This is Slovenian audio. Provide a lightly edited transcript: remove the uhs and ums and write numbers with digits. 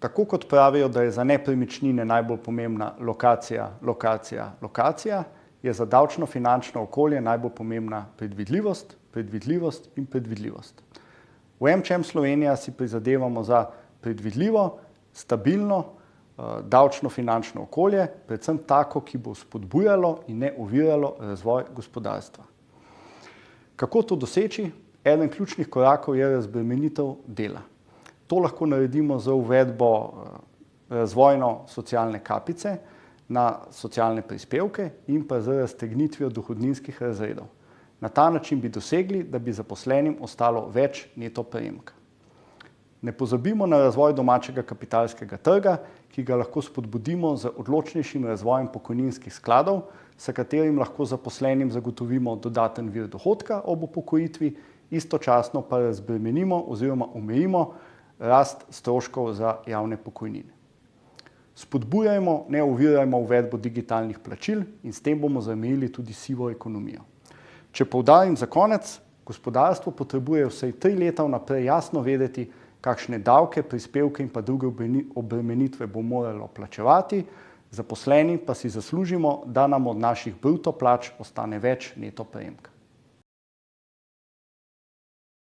Tako kot pravijo, da je za nepremičnine najbolj pomembna lokacija, lokacija, lokacija, je za davčno-finančno okolje najbolj pomembna predvidljivost, predvidljivost in predvidljivost. V MČM Slovenija si prizadevamo za predvidljivo, stabilno, davčno-finančno okolje, predvsem tako, ki bo spodbujalo in ne oviralo razvoj gospodarstva. Kako to doseči? Eden ključnih korakov je razbremenitev dela. To lahko naredimo z uvedbo razvojno-socialne kapice na socialne prispevke in pa z raztegnitvijo dohodninskih razredov. Na ta način bi dosegli, da bi zaposlenim ostalo več neto prejemka. Ne pozabimo na razvoj domačega kapitalskega trga, ki ga lahko spodbudimo z odločnejšim razvojem pokojninskih skladov, s katerim lahko zaposlenim zagotovimo dodaten vir dohodka ob upokojitvi, istočasno pa razbremenimo oziroma omejimo rast stroškov za javne pokojnine. Spodbujajmo, ne ovirajmo uvedbo digitalnih plačil in s tem bomo zamejili tudi sivo ekonomijo. Če poudarim za konec, gospodarstvo potrebuje vsaj 3 leta vnaprej jasno vedeti, kakšne davke, prispevke in pa druge obremenitve bo moralo plačevati, zaposleni pa si zaslužimo, da nam od naših bruto plač ostane več neto prejemka.